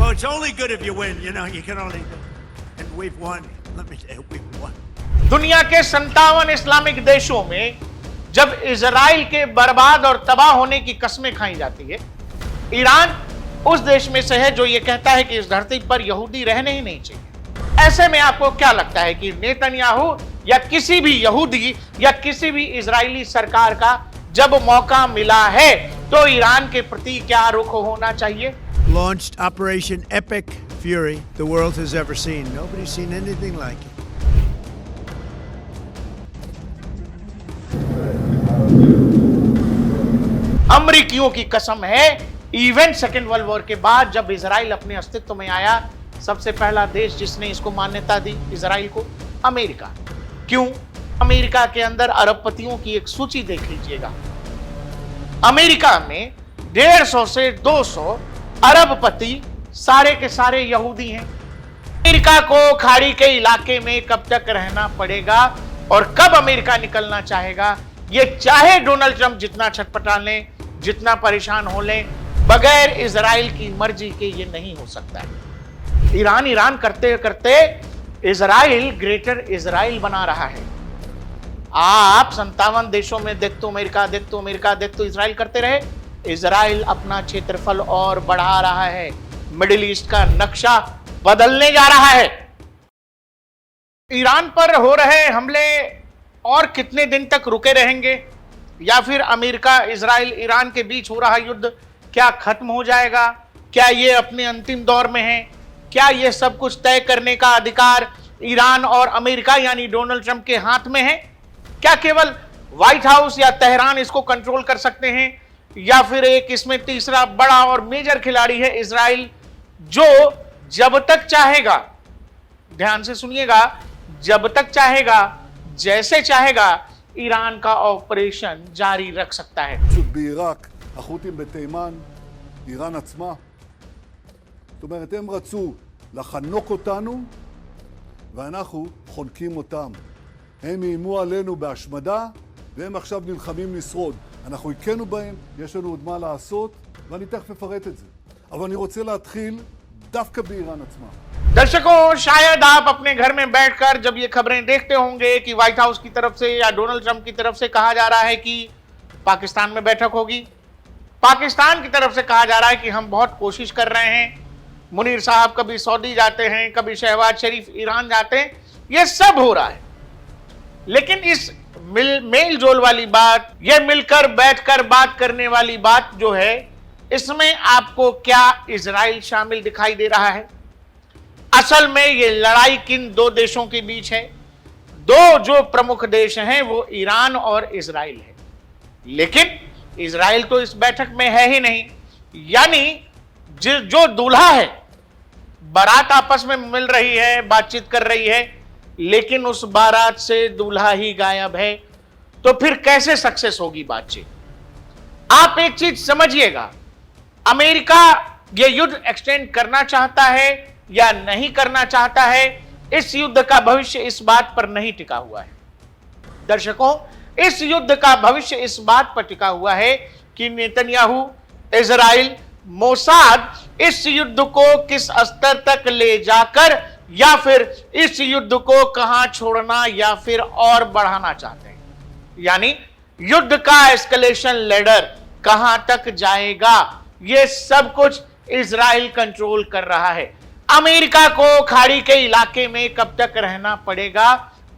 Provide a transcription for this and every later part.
So it's only good if you win. You know, you can only. And we've won. Let me tell you, we've won. दुनिया के 57 Islamic देशों में जब Israel के बर्बाद और तबाह होने की कस्में खाई जाती है, ईरान उस देश में से है जो यह कहता है कि इस धरती पर यहूदी रहने ही नहीं चाहिए। ऐसे में आपको क्या लगता है कि नेतन्याहू या किसी भी यहूदी या किसी भी इजरायली सरकार का जब मौका मिला है तो ईरान के प्रति क्या रुख होना चाहिए? Launched Operation Epic Fury the world has ever seen. Nobody's seen anything like it. अमरीकियों की कसम है, इवन सेकेंड वर्ल्ड वॉर के बाद जब इजराइल अपने अस्तित्व में आया, सबसे पहला देश जिसने इसको मान्यता दी इजराइल को, अमेरिका। क्यों? अमेरिका के अंदर अरबपतियों की एक सूची देख लीजिएगा। अमेरिका में 150 से 200 अरबपति सारे के सारे यहूदी हैं। अमेरिका को खाड़ी के इलाके में कब तक रहना पड़ेगा और कब अमेरिका निकलना चाहेगा, ये चाहे डोनाल्ड ट्रंप जितना छटपटा लें, जितना परेशान हो लें, बगैर इजराइल की मर्जी के ये नहीं हो सकता है। ईरान करते करते इजराइल ग्रेटर इजराइल बना रहा है। आप 57 देशों में देख तो अमेरिका इजराइल करते रहे, इजराइल अपना क्षेत्रफल और बढ़ा रहा है, मिडिल ईस्ट का नक्शा बदलने जा रहा है। ईरान पर हो रहे हमले और कितने दिन तक रुके रहेंगे, या फिर अमेरिका इजराइल ईरान के बीच हो रहा युद्ध क्या खत्म हो जाएगा? क्या ये अपने अंतिम दौर में है? क्या ये सब कुछ तय करने का अधिकार ईरान और अमेरिका यानी डोनाल्ड ट्रंप के हाथ में है? क्या केवल व्हाइट हाउस या तेहरान इसको कंट्रोल कर सकते हैं, या फिर एक इसमें तीसरा बड़ा और मेजर खिलाड़ी है इजराइल, जो जब तक चाहेगा, ध्यान से सुनिएगा, जब तक चाहेगा, जैसे चाहेगा, ईरान का ऑपरेशन जारी रख सकता है। בעיראק, החות'ים בתימן, איראן עצמה. זאת אומרת, הם רצו לחנוק אותנו, ואנחנו חונקים אותם. הם איימו עלינו בהשמדה, והם עכשיו נלחמים לשרוד. אנחנו הכינו בהם, יש לנו עוד מה לעשות, ואני תכף אפרט את זה. אבל אני רוצה להתחיל דווקא באיראן עצמה. दर्शकों, शायद आप अपने घर में बैठकर जब ये खबरें देखते होंगे कि व्हाइट हाउस की तरफ से या डोनाल्ड ट्रंप की तरफ से कहा जा रहा है कि पाकिस्तान में बैठक होगी, पाकिस्तान की तरफ से कहा जा रहा है कि हम बहुत कोशिश कर रहे हैं, मुनीर साहब कभी सऊदी जाते हैं, कभी शहबाज शरीफ ईरान जाते हैं, ये सब हो रहा है। लेकिन इस मेल जोल वाली बात, ये मिलकर बैठकर बात करने वाली बात जो है, इसमें आपको क्या इजराइल शामिल दिखाई दे रहा है? असल में ये लड़ाई किन दो देशों के बीच है? दो जो प्रमुख देश हैं वो ईरान और इजराइल है, लेकिन इजराइल तो इस बैठक में है ही नहीं। यानी जो दूल्हा है, बारात आपस में मिल रही है, बातचीत कर रही है, लेकिन उस बारात से दूल्हा ही गायब है, तो फिर कैसे सक्सेस होगी बातचीत? आप एक चीज समझिएगा, अमेरिका ये युद्ध एक्सटेंड करना चाहता है या नहीं करना चाहता है, इस युद्ध का भविष्य इस बात पर नहीं टिका हुआ है। दर्शकों, इस युद्ध का भविष्य इस बात पर टिका हुआ है कि नेतन्याहू, इजराइल, मोसाद इस युद्ध को किस स्तर तक ले जाकर या फिर इस युद्ध को कहां छोड़ना या फिर और बढ़ाना चाहते हैं। यानी युद्ध का एस्केलेशन लेडर कहां तक जाएगा, यह सब कुछ इजराइल कंट्रोल कर रहा है। अमेरिका को खाड़ी के इलाके में कब तक रहना पड़ेगा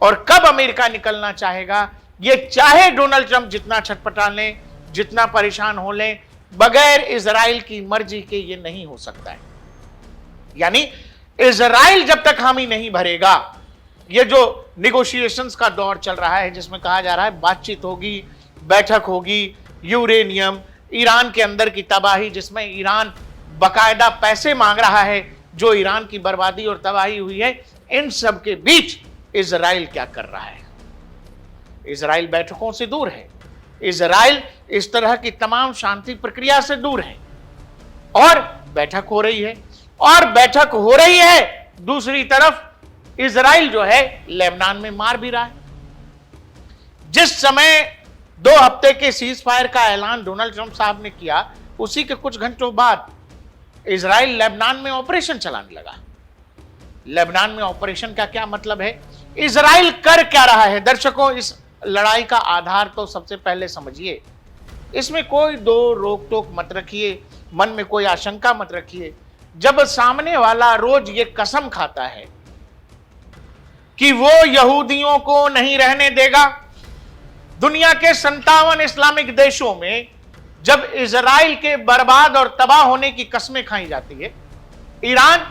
और कब अमेरिका निकलना चाहेगा, यह चाहे डोनाल्ड ट्रंप जितना छटपटा लें, जितना परेशान हो लें, बगैर इजराइल की मर्जी के यह नहीं हो सकता है। यानी इजराइल जब तक हामी नहीं भरेगा, यह जो निगोशिएशंस का दौर चल रहा है जिसमें कहा जा रहा है बातचीत होगी, बैठक होगी, यूरेनियम, ईरान के अंदर की तबाही जिसमें ईरान बकायदा पैसे मांग रहा है, जो ईरान की बर्बादी और तबाही हुई है, इन सब के बीच इजराइल क्या कर रहा है? इजराइल बैठकों से दूर है, इजराइल इस तरह की तमाम शांति प्रक्रिया से दूर है, और बैठक हो रही है, और बैठक हो रही है दूसरी तरफ इजराइल जो है लेबनान में मार भी रहा है। जिस समय 2 हफ्ते के सीज फायर का ऐलान डोनाल्ड ट्रंप साहब ने किया, उसी के कुछ घंटों बाद इजराइल लेबनान में ऑपरेशन चलाने लगा। लेबनान में ऑपरेशन का क्या मतलब है? इजराइल कर क्या रहा है? दर्शकों, इस लड़ाई का आधार तो सबसे पहले समझिए। इसमें कोई दो रोक टोक मत रखिए, मन में कोई आशंका मत रखिए। जब सामने वाला रोज ये कसम खाता है कि वो यहूदियों को नहीं रहने देगा, दुनिया के 57 इस्लामिक देशों में जब इजराइल के बर्बाद और तबाह होने की कस्में खाई जाती है, ईरान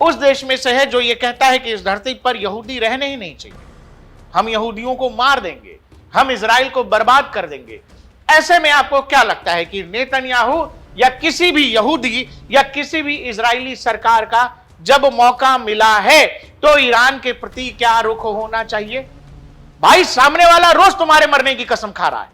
उस देश में से है जो ये कहता है कि इस धरती पर यहूदी रहने ही नहीं चाहिए, हम यहूदियों को मार देंगे, हम इजराइल को बर्बाद कर देंगे। ऐसे में आपको क्या लगता है कि नेतन्याहू या किसी भी यहूदी या किसी भी इजरायली सरकार का जब मौका मिला है तो ईरान के प्रति क्या रुख होना चाहिए? भाई, सामने वाला रोज तुम्हारे मरने की कसम खा रहा है,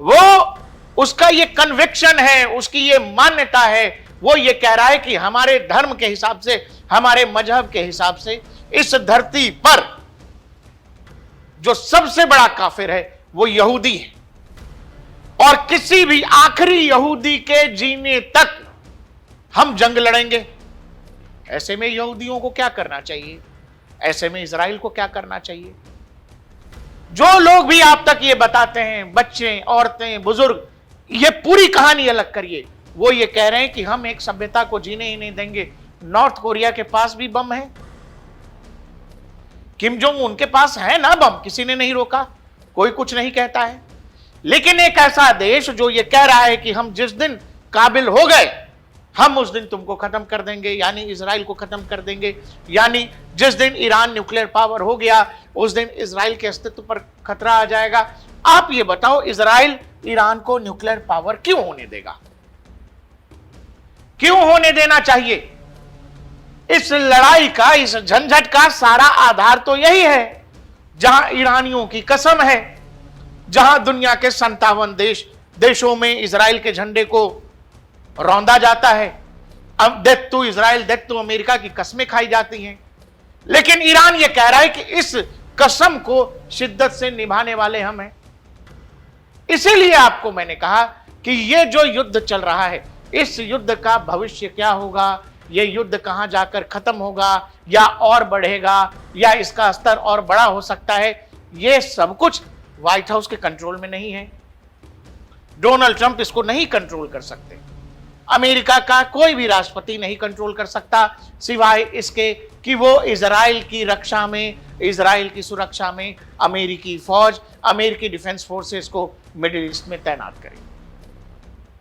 वो उसका ये कन्विक्शन है, उसकी ये मान्यता है, वो ये कह रहा है कि हमारे धर्म के हिसाब से, हमारे मजहब के हिसाब से इस धरती पर जो सबसे बड़ा काफिर है वो यहूदी है, और किसी भी आखिरी यहूदी के जीने तक हम जंग लड़ेंगे। ऐसे में यहूदियों को क्या करना चाहिए? ऐसे में इजराइल को क्या करना चाहिए? जो लोग भी आप तक ये बताते हैं, बच्चे, औरतें, बुजुर्ग, ये पूरी कहानी अलग करिए, वो ये कह रहे हैं कि हम एक सभ्यता को जीने ही नहीं देंगे। नॉर्थ कोरिया के पास भी बम है, किम जोंग उनके पास है ना बम, किसी ने नहीं रोका, कोई कुछ नहीं कहता है। लेकिन एक ऐसा देश जो ये कह रहा है कि हम जिस दिन काबिल हो गए हम उस दिन तुमको खत्म कर देंगे, यानी इजराइल को खत्म कर देंगे, यानी जिस दिन ईरान न्यूक्लियर पावर हो गया उस दिन इजराइल के अस्तित्व पर खतरा आ जाएगा। आप ये बताओ, इजराइल ईरान को न्यूक्लियर पावर क्यों होने देगा? क्यों होने देना चाहिए? इस लड़ाई का, इस झंझट का सारा आधार तो यही है, जहां ईरानियों की कसम है, जहां दुनिया के 57 देशों में इजराइल के झंडे को रौंदा जाता है, अब death to Israel, death to America की कस्में खाई जाती हैं। लेकिन ईरान यह कह रहा है कि इस कसम को शिद्दत से निभाने वाले हम हैं। इसीलिए आपको मैंने कहा कि यह जो युद्ध चल रहा है, इस युद्ध का भविष्य क्या होगा, यह युद्ध कहां जाकर खत्म होगा या और बढ़ेगा या इसका स्तर और बड़ा हो सकता है, यह सब कुछ व्हाइट हाउस के कंट्रोल में नहीं है। डोनाल्ड ट्रंप इसको नहीं कंट्रोल कर सकते, अमेरिका का कोई भी राष्ट्रपति नहीं कंट्रोल कर सकता, सिवाय इसके कि वो इजराइल की रक्षा में, इजराइल की सुरक्षा में अमेरिकी फौज, अमेरिकी डिफेंस फोर्सेस को मिडिल ईस्ट में तैनात करे।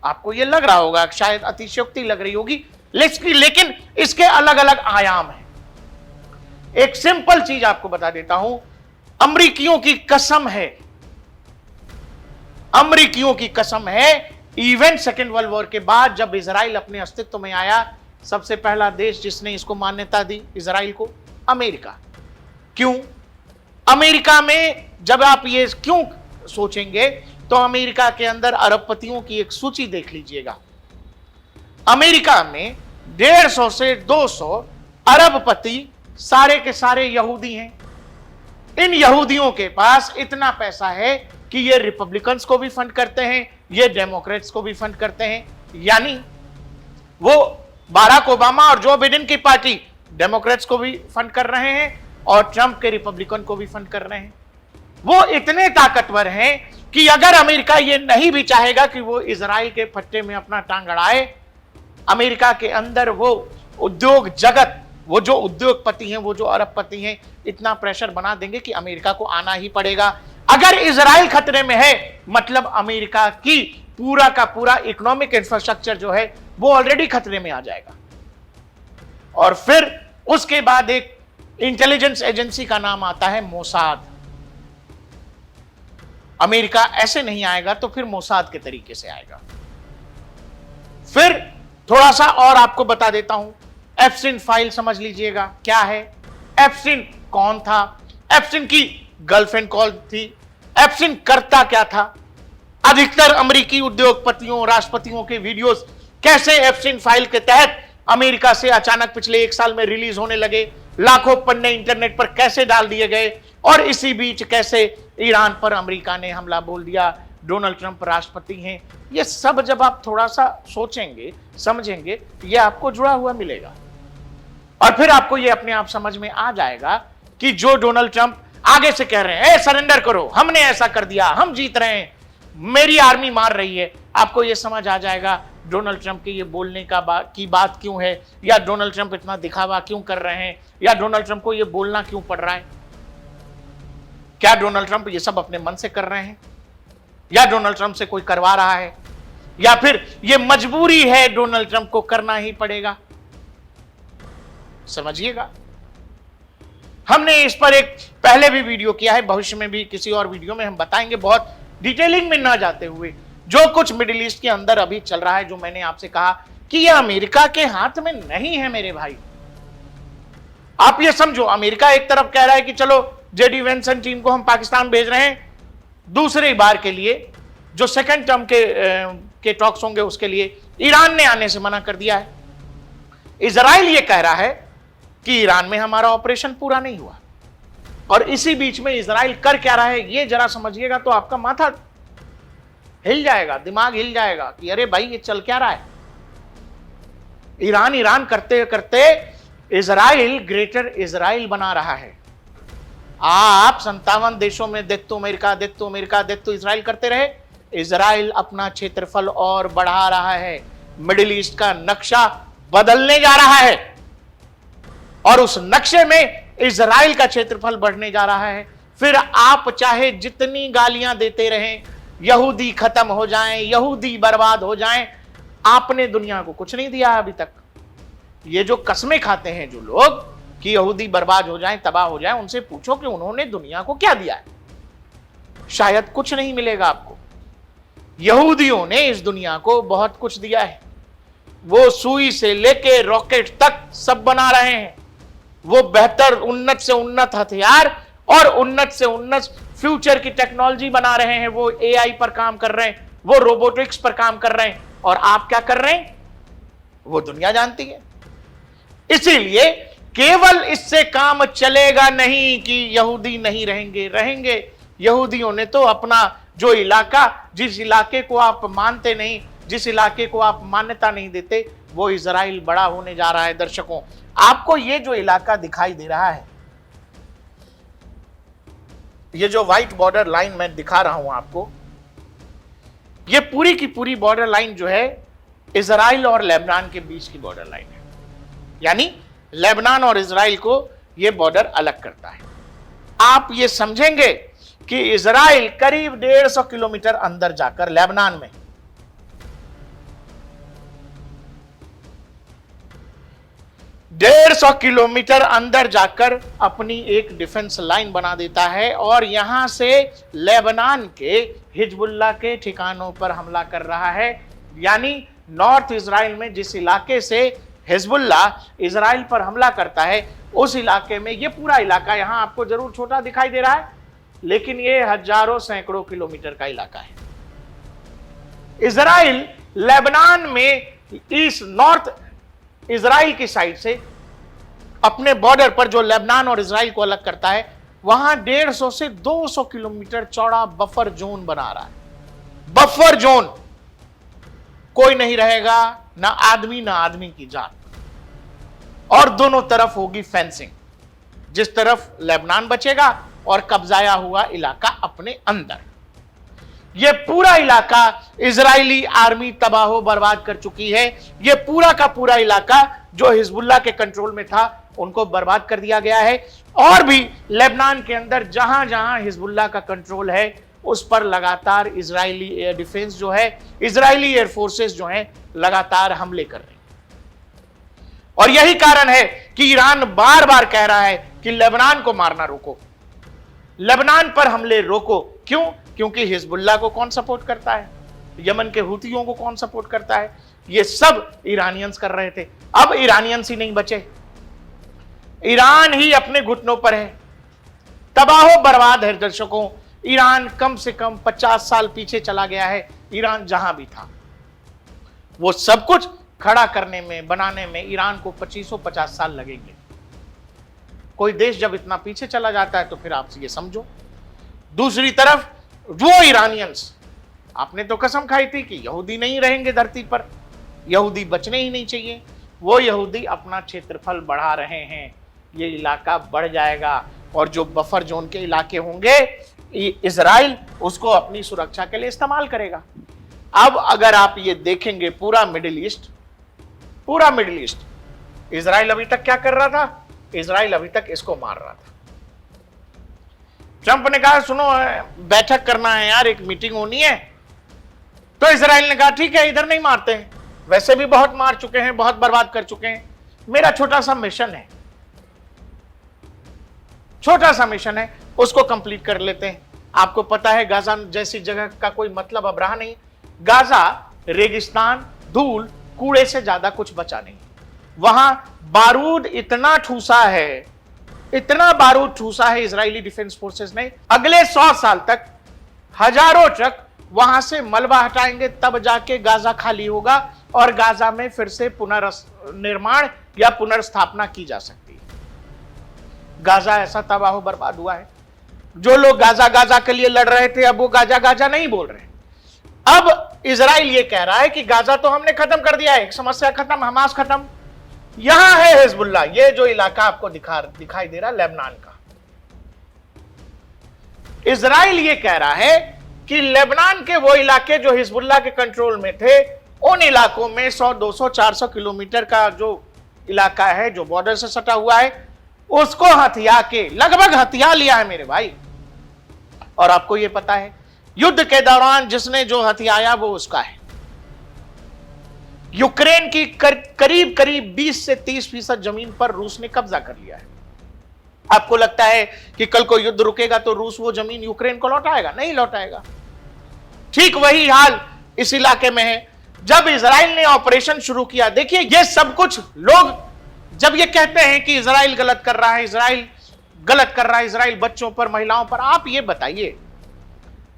आपको ये लग रहा होगा, शायद अतिशयोक्ति लग रही होगी, लेकिन इसके अलग अलग आयाम हैं। एक सिंपल चीज आपको बता देता हूं, अमेरिकियों की कसम है, अमेरिकियों की कसम है, इवन सेकेंड वर्ल्ड वॉर के बाद जब इजराइल अपने अस्तित्व में आया, सबसे पहला देश जिसने इसको मान्यता दी इजराइल को, अमेरिका। क्यों? अमेरिका में जब आप ये क्यों सोचेंगे तो अमेरिका के अंदर अरबपतियों की एक सूची देख लीजिएगा। अमेरिका में 150 से 200 अरबपति सारे के सारे यहूदी हैं। इन यहूदियों के पास इतना पैसा है कि ये रिपब्लिकन्स को भी फंड करते हैं, ये डेमोक्रेट्स को भी फंड करते हैं, यानी वो बाराक ओबामा और जो बिडेन की पार्टी डेमोक्रेट्स को भी फंड कर रहे हैं और ट्रंप के रिपब्लिकन को भी फंड कर रहे हैं। वो इतने ताकतवर हैं कि अगर अमेरिका ये नहीं भी चाहेगा कि वो इजराइल के फट्टे में अपना टांग अड़ाए, अमेरिका के अंदर वो उद्योग जगत, वो जो उद्योगपति हैं, वो जो अरबपति हैं, इतना प्रेशर बना देंगे कि अमेरिका को आना ही पड़ेगा। अगर इजराइल खतरे में है मतलब अमेरिका की पूरा का पूरा इकोनॉमिक इंफ्रास्ट्रक्चर जो है वो ऑलरेडी खतरे में आ जाएगा। और फिर उसके बाद एक इंटेलिजेंस एजेंसी का नाम आता है मोसाद। अमेरिका ऐसे नहीं आएगा तो फिर मोसाद के तरीके से आएगा। फिर थोड़ा सा और आपको बता देता हूं, एप्सिन फाइल समझ लीजिएगा क्या है। एप्सिन कौन था? एप्सिन की गर्लफ्रेंड कौन थी? एप्सिन करता क्या था? अधिकतर अमेरिकी उद्योगपतियों, राष्ट्रपतियों के वीडियोस कैसे एप्सिन फाइल के तहत अमेरिका से अचानक पिछले 1 साल में रिलीज होने लगे, लाखों पन्ने इंटरनेट पर कैसे डाल दिए गए, और इसी बीच कैसे ईरान पर अमेरिका ने हमला बोल दिया, डोनाल्ड ट्रंप राष्ट्रपति हैं। ये सब जब आप थोड़ा सा सोचेंगे, समझेंगे, ये आपको जुड़ा हुआ मिलेगा और फिर आपको ये अपने आप समझ में आ जाएगा कि जो डोनाल्ड ट्रंप आगे से कह रहे हैं, सरेंडर करो, हमने ऐसा कर दिया, हम जीत रहे हैं, मेरी आर्मी मार रही है, आपको ये समझ आ जाएगा डोनाल्ड ट्रंप के ये बोलने की बात क्यों है, या डोनाल्ड ट्रंप इतना दिखावा क्यों कर रहे हैं, या डोनाल्ड ट्रंप को ये बोलना क्यों पड़ रहा है। क्या डोनाल्ड ट्रंप ये सब अपने मन से कर रहे हैं, या डोनाल्ड ट्रंप से कोई करवा रहा है, या फिर ये मजबूरी है, डोनाल्ड ट्रंप को करना ही पड़ेगा। समझिएगा, हमने इस पर एक पहले भी वीडियो किया है, भविष्य में भी किसी और वीडियो में हम बताएंगे, बहुत डिटेलिंग में ना जाते हुए, जो कुछ मिडिल ईस्ट के अंदर अभी चल रहा है, जो मैंने आपसे कहा कि यह अमेरिका के हाथ में नहीं है मेरे भाई। आप ये समझो, अमेरिका एक तरफ कह रहा है कि चलो जेडी वेंस टीम को हम पाकिस्तान भेज रहे हैं दूसरी बार के लिए, जो सेकंड टर्म के टॉक्स होंगे उसके लिए ईरान ने आने से मना कर दिया है। इजराइल ये कह रहा है कि ईरान में हमारा ऑपरेशन पूरा नहीं हुआ, और इसी बीच में इजराइल कर क्या रहा है ये जरा समझिएगा तो आपका माथा हिल जाएगा, दिमाग हिल जाएगा कि अरे भाई ये चल क्या रहा है। ईरान करते करते इजराइल ग्रेटर इजराइल बना रहा है। आप 57 देशों में देत्तो अमेरिका इजराइल करते रहे, इजराइल अपना क्षेत्रफल और बढ़ा रहा है, मिडिल ईस्ट का नक्शा बदलने जा रहा है, और उस नक्शे में इजराइल का क्षेत्रफल बढ़ने जा रहा है। फिर आप चाहे जितनी गालियां देते रहें, यहूदी खत्म हो जाएं, यहूदी बर्बाद हो जाएं, आपने दुनिया को कुछ नहीं दिया अभी तक। ये जो कस्में खाते हैं जो लोग कि यहूदी बर्बाद हो जाएं, तबाह हो जाएं, उनसे पूछो कि उन्होंने दुनिया को क्या दिया है। शायद कुछ नहीं मिलेगा आपको। यहूदियों ने इस दुनिया को बहुत कुछ दिया है। वो सुई से लेके रॉकेट तक सब बना रहे हैं। वो बेहतर उन्नत से उन्नत हथियार और उन्नत से उन्नत फ्यूचर की टेक्नोलॉजी बना रहे हैं। वो एआई पर काम कर रहे हैं, वो रोबोटिक्स पर काम कर रहे हैं, और आप क्या कर रहे हैं वो दुनिया जानती है। इसीलिए केवल इससे काम चलेगा नहीं कि यहूदी नहीं रहेंगे। यहूदियों ने तो अपना जो इलाका, जिस इलाके को आप मानते नहीं, जिस इलाके को आप मान्यता नहीं देते, वो इजराइल बड़ा होने जा रहा है। दर्शकों, आपको ये जो इलाका दिखाई दे रहा है, ये जो व्हाइट बॉर्डर लाइन मैं दिखा रहा हूं आपको, ये पूरी की पूरी बॉर्डर लाइन जो है इजराइल और लेबनान के बीच की बॉर्डर लाइन है। यानी लेबनान और इजराइल को यह बॉर्डर अलग करता है। आप ये समझेंगे कि इजराइल करीब 150 किलोमीटर अंदर जाकर लेबनान में 150 किलोमीटर अंदर जाकर अपनी एक डिफेंस लाइन बना देता है, और यहां से लेबनान के हिजबुल्लाह के ठिकानों पर हमला कर रहा है। यानी नॉर्थ इजराइल में जिस इलाके से हिजबुल्लाह इजराइल पर हमला करता है, उस इलाके में, ये पूरा इलाका यहां आपको जरूर छोटा दिखाई दे रहा है, लेकिन ये हजारों सैकड़ों किलोमीटर का इलाका है। इजराइल लेबनान में ईस्ट नॉर्थ इजराइल की साइड से अपने बॉर्डर पर, जो लेबनान और इजराइल को अलग करता है, वहां 150 से 200 किलोमीटर चौड़ा बफर जोन बना रहा है। बफर जोन, कोई नहीं रहेगा, ना आदमी की जान, और दोनों तरफ होगी फेंसिंग। जिस तरफ लेबनान बचेगा और कब्जाया हुआ इलाका अपने अंदर। यह पूरा इलाका इजरायली आर्मी तबाह बर्बाद कर चुकी है। यह पूरा का पूरा इलाका जो हिजबुल्लाह के कंट्रोल में था, उनको बर्बाद कर दिया गया है। और भी लेबनान के अंदर जहां जहां हिजबुल्लाह का कंट्रोल है, उस पर लगातार इजरायली एयर डिफेंस जो है, इजरायली एयर फोर्सेस जो हैं, लगातार हमले कर रहे हैं। और यही कारण है कि ईरान बार बार कह रहा है कि लेबनान को मारना रोको, लेबनान पर हमले रोको। क्यों? क्योंकि हिजबुल्लाह को कौन सपोर्ट करता है, यमन के हुतियों को कौन सपोर्ट करता है, ये सब ईरानियंस कर रहे थे। अब ईरानियंस ही नहीं बचे, ईरान ही अपने घुटनों पर है, तबाह बर्बाद है। दर्शकों, ईरान कम से कम 50 साल पीछे चला गया है। ईरान जहां भी था, वो सब कुछ खड़ा करने में, बनाने में ईरान को 2550 साल लगेंगे। कोई देश जब इतना पीछे चला जाता है तो फिर आप ये समझो। दूसरी तरफ वो ईरानियंस आपने तो कसम खाई थी कि यहूदी नहीं रहेंगे धरती पर, यहूदी बचने ही नहीं चाहिए। वो यहूदी अपना क्षेत्रफल बढ़ा रहे हैं, ये इलाका बढ़ जाएगा और जो बफर जोन के इलाके होंगे इजराइल उसको अपनी सुरक्षा के लिए इस्तेमाल करेगा। अब अगर आप ये देखेंगे पूरा मिडिल ईस्ट, इजराइल अभी तक क्या कर रहा था? इजराइल अभी तक इसको मार रहा था। ट्रंप ने कहा सुनो बैठक करना है यार, एक मीटिंग होनी है, तो इजराइल ने कहा ठीक है इधर नहीं मारते हैं, वैसे भी बहुत मार चुके हैं, बहुत बर्बाद कर चुके हैं, मेरा छोटा सा मिशन है, उसको कंप्लीट कर लेते हैं। आपको पता है गाजा जैसी जगह का कोई मतलब अब रहा नहीं। गाजा रेगिस्तान, धूल, कूड़े से ज्यादा कुछ बचा नहीं। वहां बारूद इतना ठूसा है इजरायली डिफेंस फोर्सेस ने, अगले 100 साल तक हजारों ट्रक वहां से मलबा हटाएंगे, तब जाके गाजा खाली होगा और गाजा में फिर से पुनर्निर्माण या पुनर्स्थापना की जा सकती है। गाजा ऐसा तबाह बर्बाद हुआ है, जो लोग गाजा के लिए लड़ रहे थे अब वो गाजा नहीं बोल रहे। अब इजराइल ये कह रहा है कि गाजा तो हमने खत्म कर दिया है, एक समस्या खत्म, हमास खत्म, यहां है हिजबुल्लाह। ये जो इलाका आपको दिखाई दे रहा है लेबनान का, इजराइल ये कह रहा है कि लेबनान के वो इलाके जो हिजबुल्लाह के कंट्रोल में थे, उन इलाकों में 100, 200, 400 किलोमीटर का जो इलाका है जो बॉर्डर से सटा हुआ है, उसको लगभग हथिया लिया है मेरे भाई। और आपको यह पता है युद्ध के दौरान जिसने जो हथियाया वो उसका है। यूक्रेन की करीब 20 से 30% जमीन पर रूस ने कब्जा कर लिया है। आपको लगता है कि कल को युद्ध रुकेगा तो रूस वो जमीन यूक्रेन को लौटाएगा? नहीं लौटाएगा। ठीक वही हाल इस इलाके में है। जब इजराइल ने ऑपरेशन शुरू किया, देखिए ये सब कुछ लोग जब ये कहते हैं कि इजराइल गलत कर रहा है, इजराइल बच्चों पर, महिलाओं पर, आप ये बताइए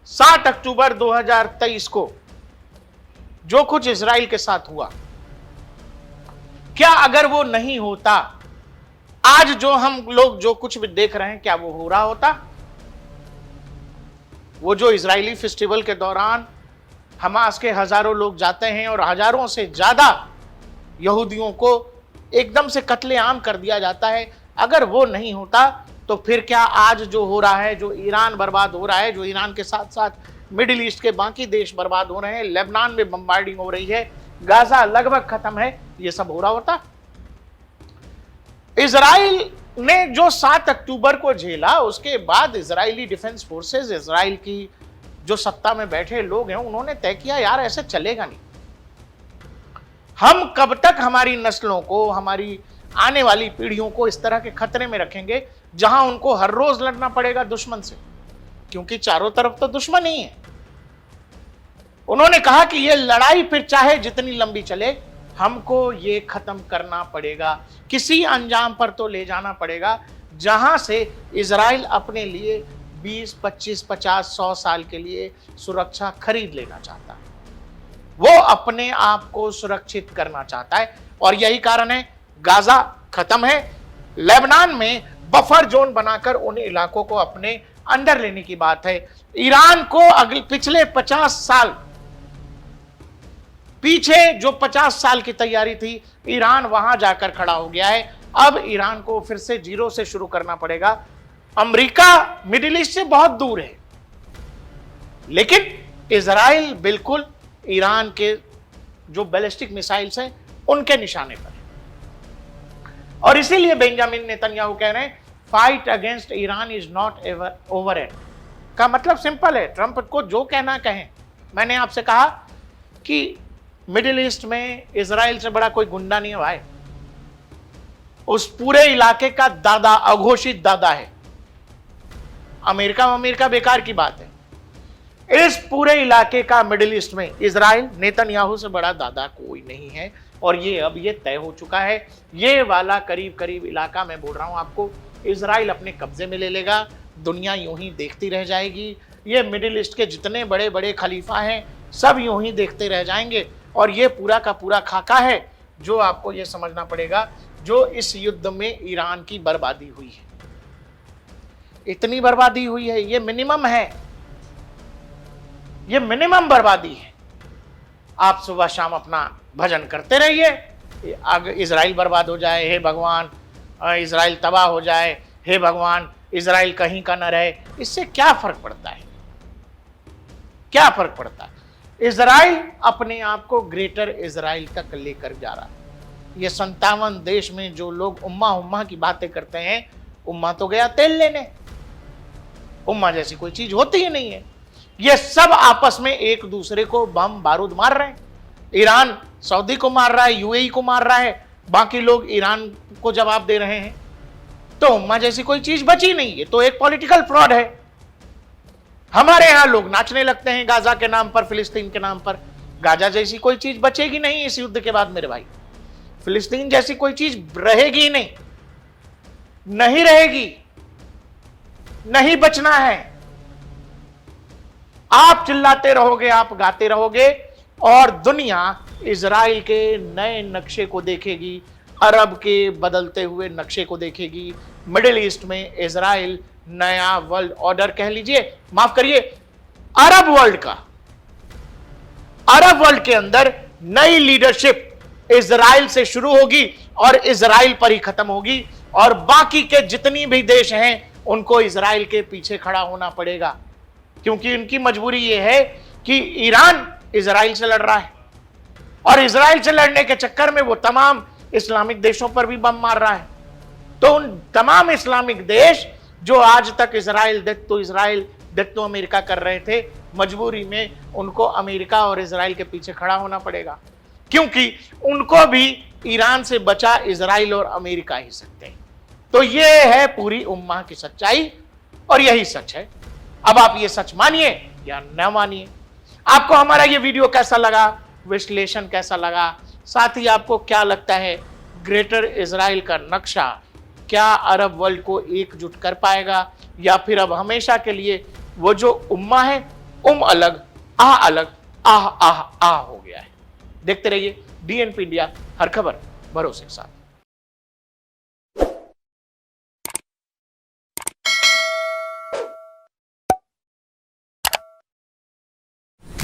7 अक्टूबर 2023 को जो कुछ इजराइल के साथ हुआ, क्या अगर वो नहीं होता, आज जो हम लोग जो कुछ भी देख रहे हैं, क्या वो हो रहा होता? वो जो इजरायली फेस्टिवल के दौरान हमास के हजारों लोग जाते हैं और हजारों से ज्यादा यहूदियों को एकदम से कत्लेआम कर दिया जाता है, अगर वो नहीं होता तो फिर क्या आज जो हो रहा है, जो ईरान बर्बाद हो रहा है, जो ईरान के साथ साथ मिडिल ईस्ट के बाकी देश बर्बाद हो रहे हैं, लेबनान में बम्बार्डिंग हो रही है, गाजा लगभग खत्म है, ये सब हो रहा होता? इजराइल ने जो 7 अक्टूबर को झेला, उसके बाद इजरायली डिफेंस फोर्सेस, इजराइल की जो सत्ता में बैठे लोग हैं, उन्होंने तय किया यार ऐसे चलेगा नहीं। हम कब तक हमारी नस्लों को, हमारी आने वाली पीढ़ियों को इस तरह के खतरे में रखेंगे जहां उनको हर रोज लड़ना पड़ेगा दुश्मन से, क्योंकि चारों तरफ तो दुश्मन ही है। उन्होंने कहा कि ये लड़ाई फिर चाहे जितनी लंबी चले, हमको ये खत्म करना पड़ेगा, किसी अंजाम पर तो ले जाना पड़ेगा जहां से इजराइल अपने लिए 20, 25, 50, 100 साल के लिए सुरक्षा खरीद लेना चाहता है। वो अपने आप को सुरक्षित करना चाहता है और यही कारण है गाजा खत्म है। लेबनान में बफर जोन बनाकर उन इलाकों को अपने अंडर लेने की बात है। ईरान को पिछले 50 साल पीछे जो 50 साल की तैयारी थी, ईरान वहां जाकर खड़ा हो गया है। अब ईरान को फिर से जीरो से शुरू करना पड़ेगा। अमेरिका मिडिल ईस्ट से बहुत दूर है, लेकिन इजराइल बिल्कुल ईरान के जो बैलिस्टिक मिसाइल्स हैं उनके निशाने पर है। और इसीलिए बेंजामिन नेतन्याहू कह रहे हैं fight against Iran is not ever over yet. का मतलब सिंपल है, ट्रंप को जो कहना कहें। मैंने आपसे कहा कि मिडिल ईस्ट में इजराइल से बड़ा कोई गुंडा नहीं है भाई। उस पूरे इलाके का दादा, अघोषित दादा है। अमेरिका बेकार की बात है। इस पूरे इलाके का मिडिल ईस्ट में इजराइल, नेतन्याहू से बड़ा दादा कोई नहीं है। और ये अब ये तय हो चुका है, ये वाला करीब इलाका मैं बोल रहा हूं आपको, इजराइल अपने कब्जे में ले लेगा। दुनिया यूं ही देखती रह जाएगी। ये मिडिल ईस्ट के जितने बड़े बड़े खलीफा हैं सब यूं ही देखते रह जाएंगे। और ये पूरा का पूरा खाका है जो आपको ये समझना पड़ेगा, जो इस युद्ध में ईरान की बर्बादी हुई है। इतनी बर्बादी हुई है, ये मिनिमम है। ये मिनिमम बर्बादी है। आप सुबह शाम अपना भजन करते रहिए, आगे इजराइल बर्बाद हो जाए, हे भगवान इजराइल तबाह हो जाए, हे भगवान इजराइल कहीं का न रहे, इससे क्या फर्क पड़ता है? क्या फर्क पड़ता है? इजराइल अपने आप को ग्रेटर इजराइल तक लेकर जा रहा है। ये 57 देश में जो लोग उम्मा उम्मा की बातें करते हैं, उम्मा तो गया तेल लेने, उम्मा जैसी कोई चीज होती ही नहीं है। ये सब आपस में एक दूसरे को बम बारूद मार रहे हैं। ईरान सऊदी को मार रहा है, यूएई को मार रहा है, बाकी लोग ईरान को जवाब दे रहे हैं। तो उम्मा जैसी कोई चीज बची नहीं है, तो एक पॉलिटिकल फ्रॉड है। हमारे यहां लोग नाचने लगते हैं गाजा के नाम पर, फिलिस्तीन के नाम पर। गाजा जैसी कोई चीज बचेगी नहीं इस युद्ध के बाद मेरे भाई। फिलिस्तीन जैसी कोई चीज रहेगी नहीं, नहीं रहेगी, नहीं बचना है। आप चिल्लाते रहोगे, आप गाते रहोगे, और दुनिया इजराइल के नए नक्शे को देखेगी, अरब के बदलते हुए नक्शे को देखेगी। मिडिल ईस्ट में इजराइल नया वर्ल्ड ऑर्डर कह लीजिए, माफ करिए, अरब वर्ल्ड का, अरब वर्ल्ड के अंदर नई लीडरशिप इजराइल से शुरू होगी और इजराइल पर ही खत्म होगी, और बाकी के जितनी भी देश हैं उनको इजराइल के पीछे खड़ा होना पड़ेगा, क्योंकि उनकी मजबूरी यह है कि ईरान इजराइल से लड़ रहा है, और इजराइल से लड़ने के चक्कर में वो तमाम इस्लामिक देशों पर भी बम मार रहा है। तो उन तमाम इस्लामिक देश जो आज तक इजराइल देख तो अमेरिका कर रहे थे, मजबूरी में उनको अमेरिका और इजराइल के पीछे खड़ा होना पड़ेगा, क्योंकि उनको भी ईरान से बचा इजराइल और अमेरिका ही सकते हैं। तो ये है पूरी उम्मा की सच्चाई, और यही सच है। अब आप ये सच मानिए या न मानिए। आपको हमारा ये वीडियो कैसा लगा, विश्लेषण कैसा लगा, साथ ही आपको क्या लगता है ग्रेटर इजराइल का नक्शा क्या अरब वर्ल्ड को एकजुट कर पाएगा, या फिर अब हमेशा के लिए वो जो उम्मा है, अलग, आह आह आह आह हो गया है? देखते रहिए DNP इंडिया, हर खबर भरोसे के साथ।